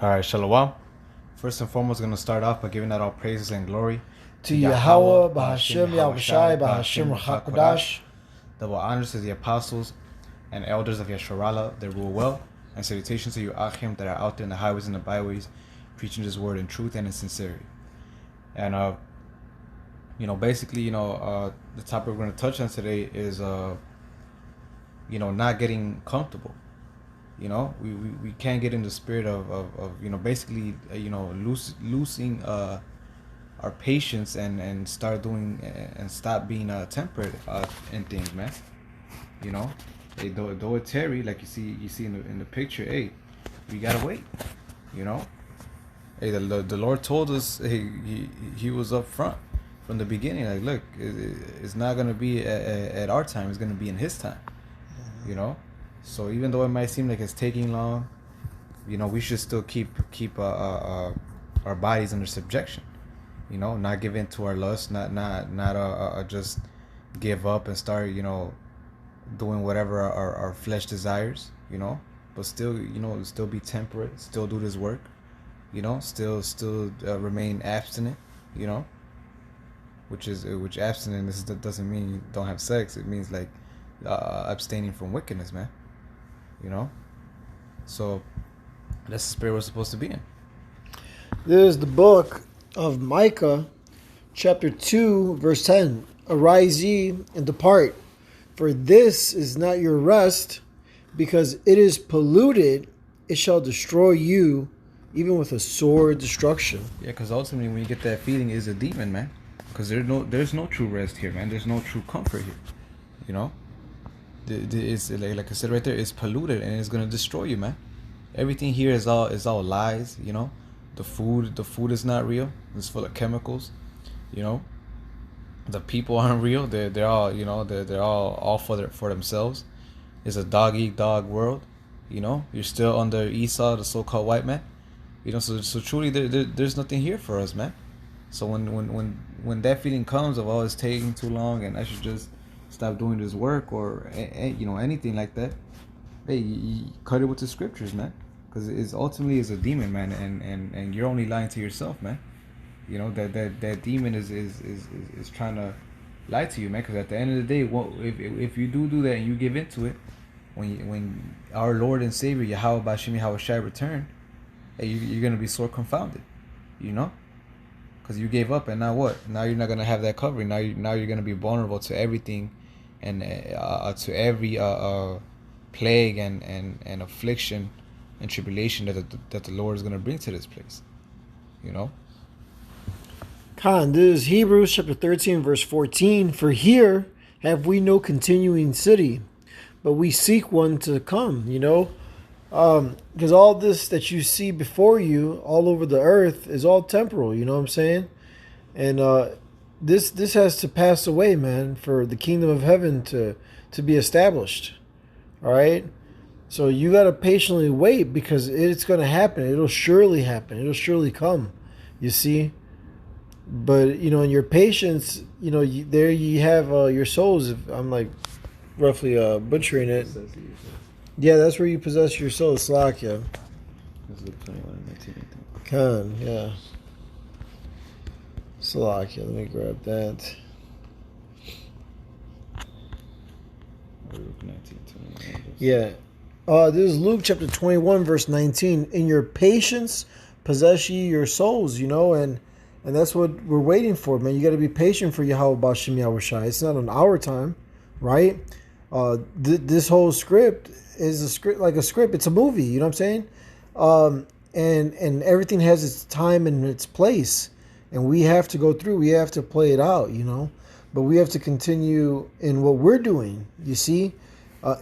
All right, Shalom. First and foremost, going to start off by giving out all praises and glory to Yahweh, Bahashim Yahushai, Bahashim Rachakodash. Double honors to the apostles and elders of Yasharala that rule well, and salutations to you Achim that are out there in the highways and the byways, preaching this word in truth and in sincerity. And basically, the topic we're going to touch on today is not getting comfortable. We can't get in the spirit of basically losing our patience and start doing and stop being temperate in things, man. Hey, though it tarry, like you see in the picture, hey, we gotta wait. Hey, the Lord told us, hey, he was up front from the beginning, like, look, it's not gonna be at our time, it's gonna be in His time. So even though it might seem like it's taking long, we should still keep our bodies under subjection. Not give in to our lust, not just give up and start doing whatever our flesh desires. But still still be temperate, still do this work. Still remain abstinent. Which abstinence doesn't mean you don't have sex. It means like abstaining from wickedness, man. So that's the spirit we're supposed to be in. There's the book of Micah, chapter 2, verse 10. Arise ye and depart, for this is not your rest, because it is polluted, it shall destroy you, even with a sore destruction. Yeah, because ultimately when you get that feeling, it's a demon, man. Because there's no true rest here, man. There's no true comfort here. It's like I said right there, it's polluted and it's gonna destroy you, man. Everything here is all lies. The food is not real. It's full of chemicals. The people aren't real. They're all they're all for themselves. It's a dog eat dog world. You're still under Esau, the so-called white man. So truly there's nothing here for us, man. So when that feeling comes of it's taking too long and I should just stop doing this work or anything like that, hey, you cut it with the scriptures, man, because it's ultimately is a demon, man, and you're only lying to yourself, man. That demon is trying to lie to you, man, because at the end of the day, if you do that and you give into it, when our Lord and Savior Yahweh Bashim Yahushai return, hey, you're gonna be sore confounded, because you gave up, and now what? Now you're not gonna have that covering. Now you're gonna be vulnerable to everything, and to every plague and affliction and tribulation that the Lord is gonna bring to this place. Khan, this is Hebrews chapter 13, verse 14. For here have we no continuing city, but we seek one to come. Because all this that you see before you all over the earth is all temporal, you know what I'm saying? And this has to pass away, man, for the kingdom of heaven to be established. All right? So you got to patiently wait, because it's going to happen. It'll surely happen. It'll surely come, you see? But, in your patience, there you have your souls. I'm like roughly butchering it. Yeah, that's where you possess your soul, Slakia. Khan, yeah. Slakia, let me grab that. Yeah. This is Luke chapter 21, verse 19. In your patience, possess ye your souls, and that's what we're waiting for, man. You got to be patient for Yahweh Bashim Yahushai. It's not on our time, right? This whole script is a script, like a script. It's a movie, you know what I'm saying? And everything has its time and its place, and we have to go through. We have to play it out, But we have to continue in what we're doing. You see,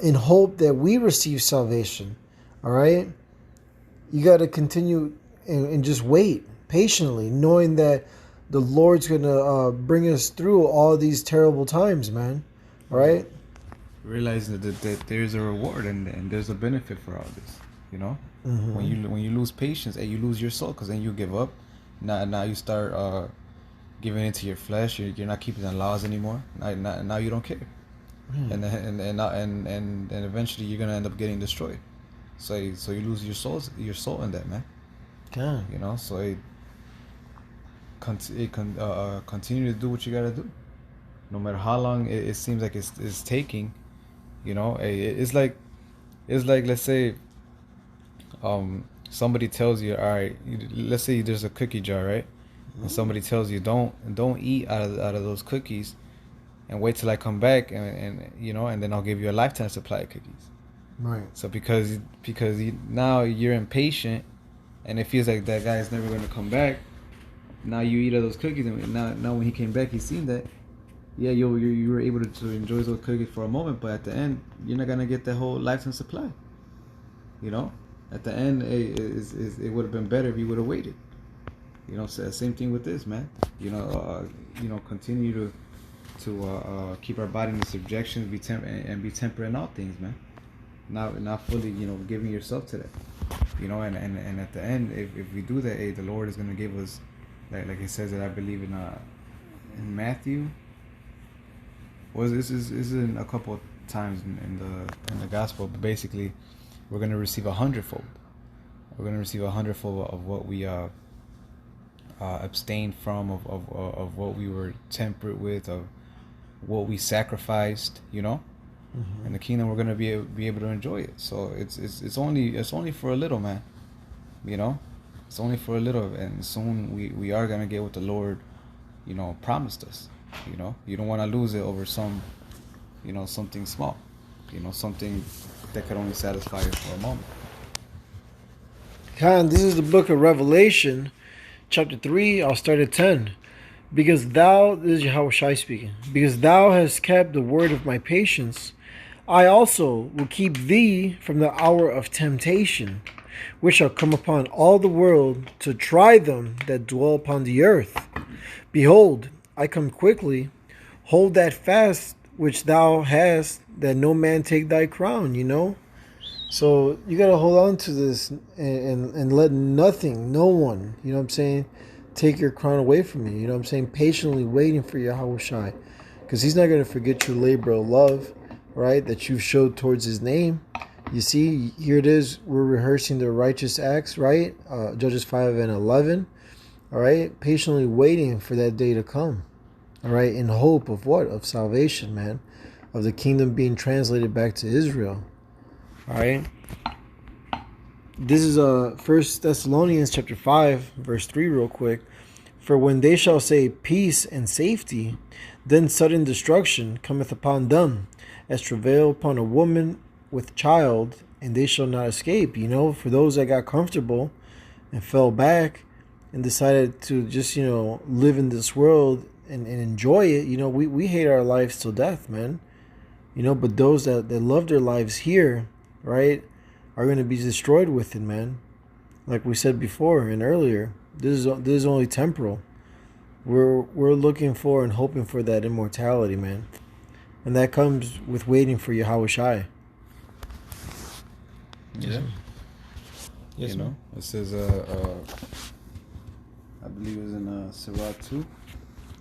in hope that we receive salvation. All right, you got to continue and just wait patiently, knowing that the Lord's gonna bring us through all these terrible times, man. All right. Realizing that there's a reward and there's a benefit for all this, Mm-hmm. When you lose patience, and you lose your soul, because then you give up. Now you start giving into your flesh. You're not keeping the laws anymore. Now you don't care, and eventually you're gonna end up getting destroyed. So you lose your soul in that, man. God. You know, so continue to do what you gotta do, no matter how long it seems like it's taking. You know, it's like let's say somebody tells you, all right, let's say there's a cookie jar, right? And somebody tells you don't eat out of those cookies, and wait till I come back, and you know, and then I'll give you a lifetime supply of cookies. Right. So now you're impatient, and it feels like that guy is never going to come back. Now you eat all those cookies, and now when he came back, he's seen that. Yeah, you were able to enjoy those cookies for a moment, but at the end, you're not gonna get the whole lifetime supply. You know, at the end, it would have been better if you would have waited. You know, so same thing with this, man. Continue to keep our body in subjection, and be temperate in all things, man. Not fully, giving yourself to that. And at the end, if we do that, the Lord is gonna give us, like it says that I believe in Matthew. Well, this is in a couple of times in the gospel, but basically, we're gonna receive 100-fold. We're gonna receive 100-fold of what we abstained from, of what we were temperate with, of what we sacrificed. In the kingdom, we're gonna be able to enjoy it. So it's only for a little, man. It's only for a little, and soon we are gonna get what the Lord, promised us. You don't want to lose it over something small, something that could only satisfy you for a moment. Khan, this is the book of Revelation, chapter 3. I'll start at 10. Because this is Yahweh Shai speaking. Because thou hast kept the word of my patience, I also will keep thee from the hour of temptation, which shall come upon all the world to try them that dwell upon the earth. Behold, I come quickly. Hold that fast which thou hast, that no man take thy crown. So you got to hold on to this and let nothing, no one, take your crown away from you. Patiently waiting for Yahweh Shai, because he's not going to forget your labor of love, right, that you've showed towards his name. You see, here it is. We're rehearsing the righteous acts, right? Judges 5 and 11. All right, patiently waiting for that day to come. All right, in hope of what? Of salvation, man, of the kingdom being translated back to Israel. All right. This is 1 Thessalonians chapter 5, verse 3, real quick. For when they shall say peace and safety, then sudden destruction cometh upon them, as travail upon a woman with child, and they shall not escape. For those that got comfortable and fell back and decided to just, live in this world and enjoy it, we hate our lives till death, man. But those that love their lives here, right, are going to be destroyed with it, man. Like we said before and earlier, this is only temporal. We're looking for and hoping for that immortality, man. And that comes with waiting for Yahweh Shai. Yeah. Yes, it says, I believe it's in Sirach 2.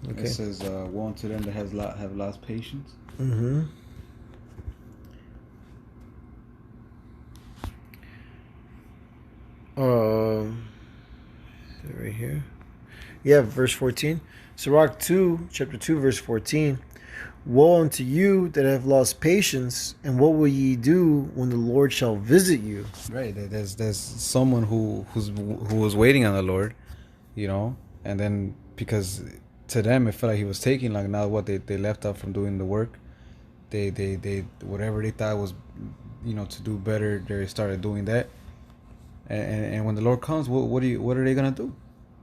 Okay. It says, woe unto them that have lost patience. Mm-hmm. Right here. Yeah, verse 14. Sirach 2, chapter 2, verse 14. Woe unto you that have lost patience, and what will ye do when the Lord shall visit you? Right. There's someone who was waiting on the Lord, and then because to them it felt like he was taking like now what they left out from doing the work, they whatever they thought was to do better, they started doing that, and when the Lord comes, what are they gonna do?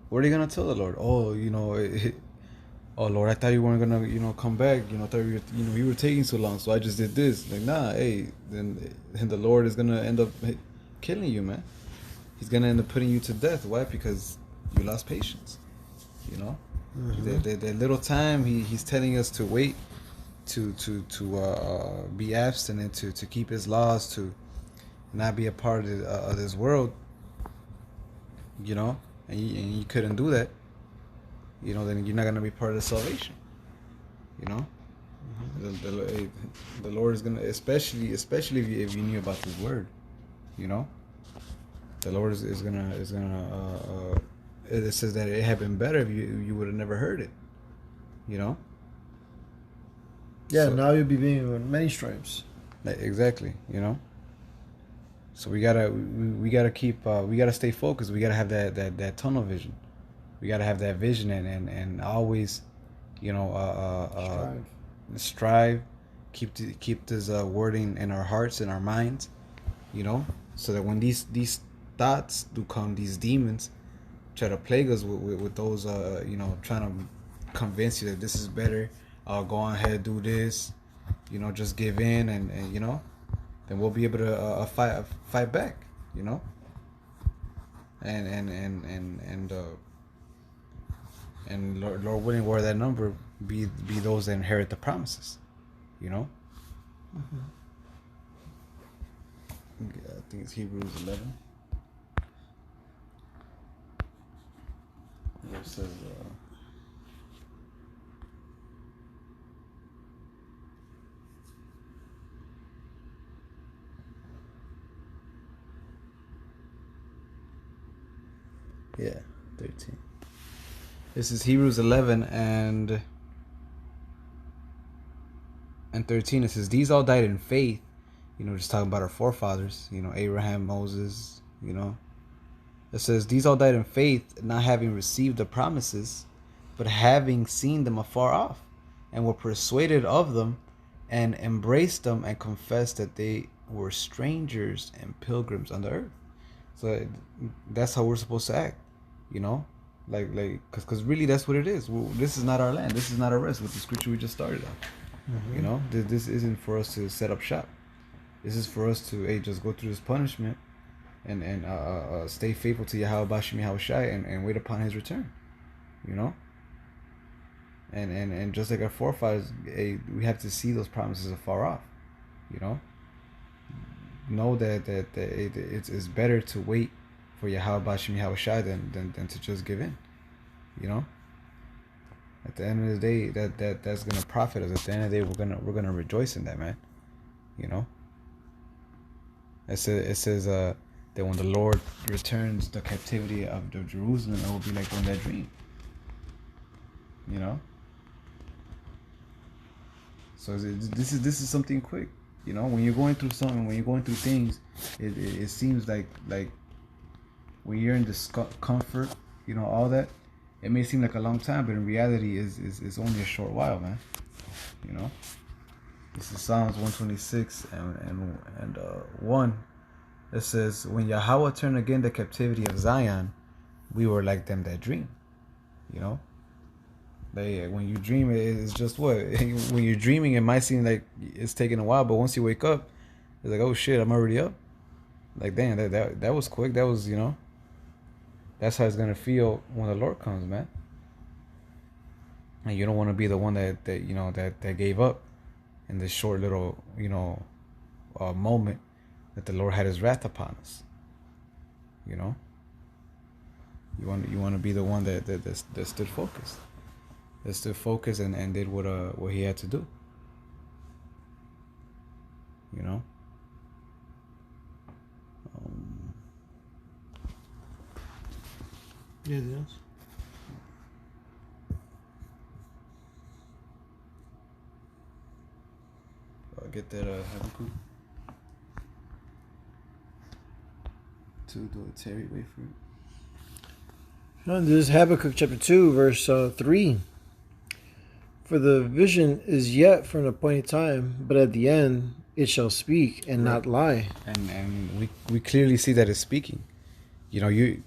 What are they gonna tell the Lord? Oh, oh Lord, I thought you weren't gonna come back. I thought you were taking so long, so I just did this. Like, nah, hey, then the Lord is gonna end up killing you, man. He's gonna end up putting you to death. Why? Because you lost patience. The little time he's telling us to wait, to be abstinent, to keep his laws, to not be a part of this world. And you couldn't do that. Then you're not gonna be part of the salvation. The Lord is gonna, especially if you knew about His word. The Lord is gonna it says that it had been better if you would have never heard it. You know. Yeah, So, now you'll be being with many stripes. exactly. You know. So we gotta keep we gotta stay focused. We gotta have that tunnel vision. We gotta have that vision and always, you know, strive. Keep this wording in our hearts and our minds, you know, so that when these thoughts do come, these demons try to plague us with those you know, trying to convince you that this is better, go on ahead, do this, you know, just give in, and you know, then we'll be able to fight back, you know, and Lord willing, where that number be those that inherit the promises, you know. Mm-hmm. I think it's Hebrews 11. Where it says, yeah, 13. This is Hebrews 11 and 13. It says, these all died in faith. You know, just talking about our forefathers, you know, Abraham, Moses, you know. It says, these all died in faith, not having received the promises, but having seen them afar off, and were persuaded of them, and embraced them, and confessed that they were strangers and pilgrims on the earth. So that's how we're supposed to act, you know, like, because really that's what it is. This is not our land. This is not our rest. With the scripture we just started on, Mm-hmm. you know, this isn't for us to set up shop. This is for us to just go through this punishment and stay faithful to Yahweh Bashim Yahweh Shai and wait upon His return, you know. And just like our forefathers, we have to see those promises afar off, you know. Know that it's better to wait for Yahweh Bashim Yahweh Shai than to just give in, you know. At the end of the day, that's gonna profit us. At the end of the day, we're gonna rejoice in that, man. You know. It says that when the Lord returns the captivity of Jerusalem, it will be like when that dream. You know. So this is something quick. You know, when you're going through something, when you're going through things, it seems like when you're in discomfort, you know, all that, it may seem like a long time, but in reality, is only a short while, man. You know. This is Psalms 126 and 1. It says, when Yahweh turned again the captivity of Zion, we were like them that dream. You know? When you dream, it's just what? When you're dreaming, it might seem like it's taking a while, but once you wake up, it's like, oh shit, I'm already up. Like, damn, that was quick. That was, you know, that's how it's going to feel when the Lord comes, man. And you don't want to be the one that you know, that gave up in this short little, you know, moment that the Lord had His wrath upon us. You know, you want to be the one that stood focused, and did what he had to do. You know. Yeah, it is. Get that Habakkuk. Do Terry wait for it. This is Habakkuk chapter 2, verse 3. For the vision is yet for an appointed time, but at the end it shall speak and not lie. And we clearly see that it's speaking. You know, you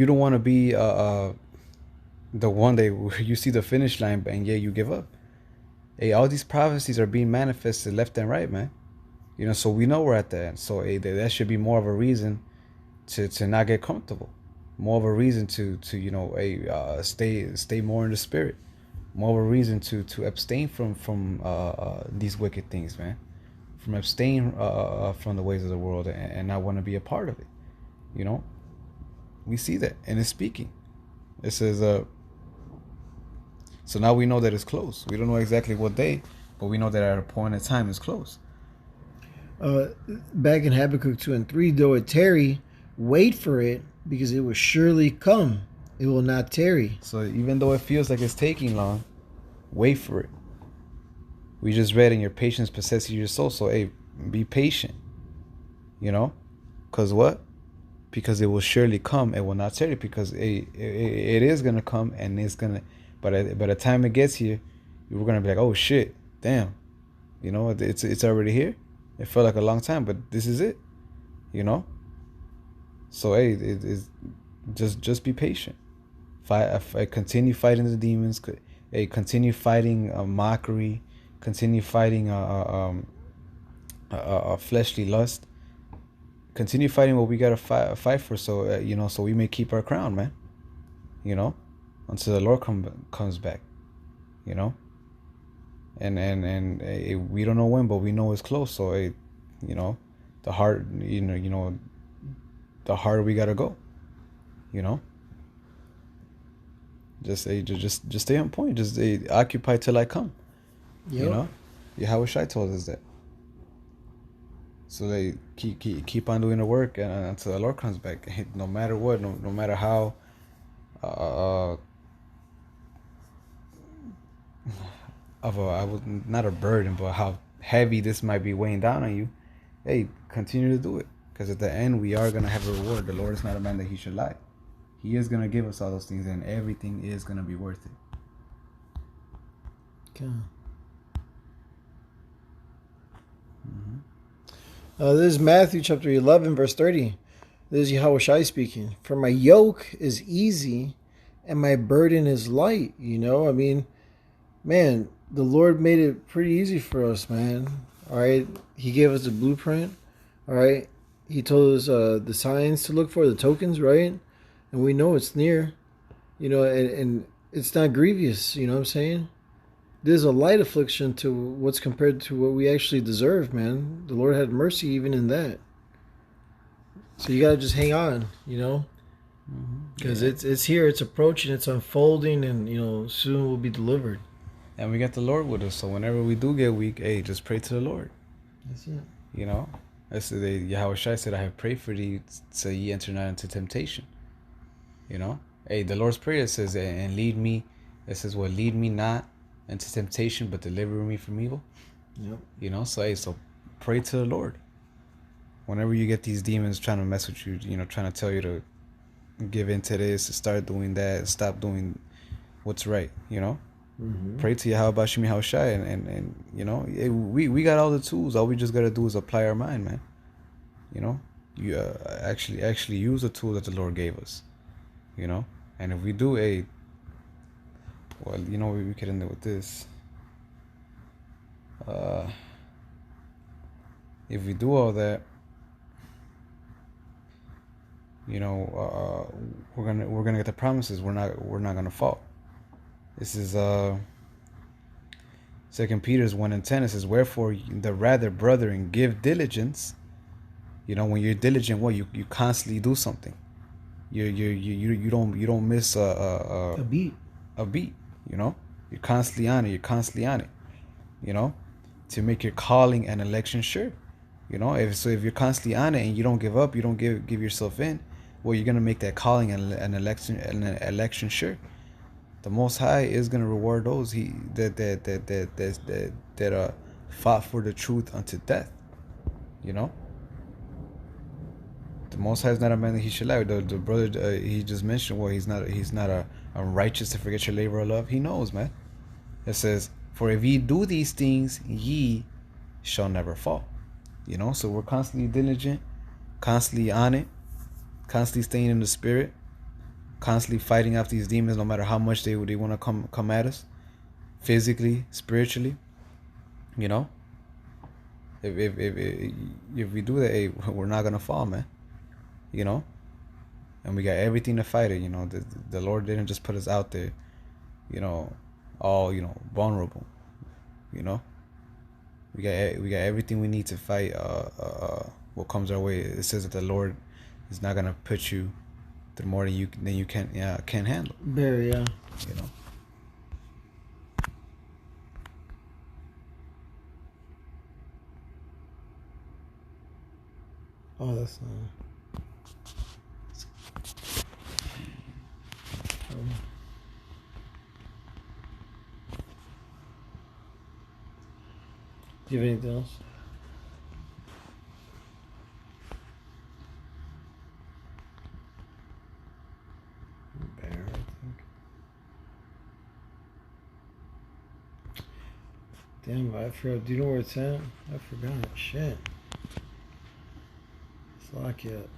don't want to be the one that you see the finish line and yet you give up. Hey, all these prophecies are being manifested left and right, man. You know, so we know we're at the end. So that should be more of a reason to not get comfortable. More of a reason to you know, stay more in the spirit. More of a reason to abstain from these wicked things, man. From abstain from the ways of the world and not want to be a part of it. You know, we see that, and it's speaking. It says, so now we know that it's close. We don't know exactly what day, but we know that at a point in time it's close. Uh, Back in Habakkuk 2 and 3, though it tarry, wait for it, because it will surely come. It will not tarry. So even though it feels like it's taking long, wait for it. We just read in your patience possesses your soul. So hey, be patient. You know, cause what? Because it will surely come. It will not tarry. Because it is gonna come, and it's gonna. But by the time it gets here, we're gonna be like, oh shit, damn. You know, it's already here. It felt like a long time, but this is it. You know. So hey, it's just be patient. Continue fighting the demons. Continue fighting mockery. Continue fighting fleshly lust. Continue fighting what we gotta fight for. So so we may keep our crown, man. You know, until the Lord comes back. You know, and we don't know when, but we know it's close. So the heart, the harder we gotta go. You know. Just stay on point. Just occupy till I come. Yep. You know, Yahweh told us that. So they keep on doing the work until the Lord comes back. No matter what, no matter how I was not a burden, but how heavy this might be weighing down on you. Hey, continue to do it, because at the end we are gonna have a reward. The Lord is not a man that he should lie. He is gonna give us all those things, and everything is gonna be worth it. Okay. This is Matthew chapter 11, verse 30. This is Yahweh Shai speaking. For my yoke is easy and my burden is light. I mean, man, the Lord made it pretty easy for us, man. All right. He gave us the blueprint. All right. He told us the signs to look for, the tokens, right? And we know it's near, and it's not grievous. You know what I'm saying? There's a light affliction to what's compared to what we actually deserve, man. The Lord had mercy even in that. So you gotta just hang on, because it's here, it's approaching, it's unfolding, and soon we'll be delivered. And we got the Lord with us, so whenever we do get weak, hey, just pray to the Lord. That's it. That's the Yahweh Shai said, I have prayed for thee, so ye enter not into temptation. Hey, the Lord's Prayer says, and lead me. It says, well, lead me not into temptation, but deliver me from evil. Yep. So pray to the Lord. Whenever you get these demons trying to mess with you, trying to tell you to give into this, to start doing that, stop doing what's right, Pray to Yahweh Bashim Yahweh Shai, and we got all the tools. All we just gotta do is apply our mind, man. You actually use the tool that the Lord gave us, and if we do we could end it with this. If we do all that, we're gonna get the promises. We're not gonna fall. This is 2 Peter's 1:10. It says, wherefore the rather, brethren, give diligence. When you're diligent, you constantly do something. You don't miss A beat. A beat. You're constantly on it. To make your calling and election sure. If you're constantly on it and you don't give up, you don't give yourself in, well, you're gonna make that calling and an election sure. The Most High is gonna reward those that fought for the truth unto death. The Most High is not a man that he should lie. The brother he just mentioned, well, he's not a righteous to forget your labor of love. He knows, man. It says, for if ye do these things, ye shall never fall. So we're constantly diligent, constantly on it, constantly staying in the spirit, constantly fighting off these demons, no matter how much they want to come at us, physically, spiritually. If we do that, hey, we're not gonna fall, man. And we got everything to fight it. The Lord didn't just put us out there, all vulnerable. We got everything we need to fight what comes our way. It says that the Lord is not gonna put you through more than you can handle. Very, yeah. Oh, that's not. Do you have anything else? Bear, I think. Damn, I forgot. Do you know where it's at? I forgot. Shit. Fuck it.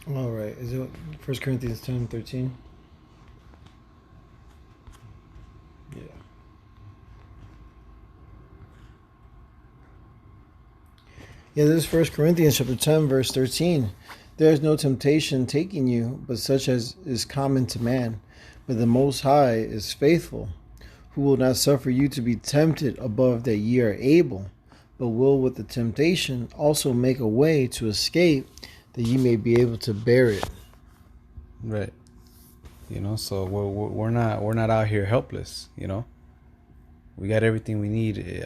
All right. Is it 1 Corinthians 10:13? Yeah. Yeah, this is 1 Corinthians chapter 10, verse 13. There is no temptation taking you, but such as is common to man. But the Most High is faithful, who will not suffer you to be tempted above that ye are able, but will with the temptation also make a way to escape, that ye may be able to bear it. Right. You know, so we're not out here helpless. You know, we got everything we need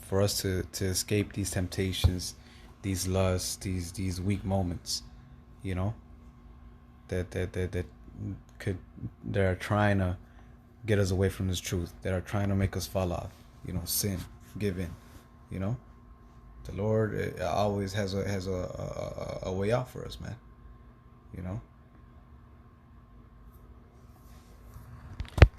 for us to escape these temptations, these lusts, these weak moments. You know, that are trying to get us away from this truth, that are trying to make us fall off. You know, sin, give in. You know, the Lord always has a way out for us, man. You know.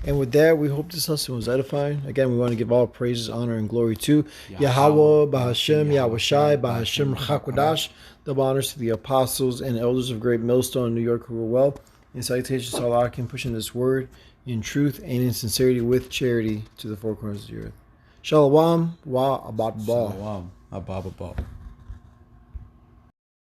And with that, we hope this lesson was edifying. Again, we want to give all praises, honor, and glory to Yahweh, Bahashem, Yahushai, Bahashem, Hakwadash. Double honors to the apostles and elders of Great Millstone in New York who were well. And salutations to Allah, pushing this word in truth and in sincerity with charity to the four corners of the earth. Shalom wa abad. Shalom abad.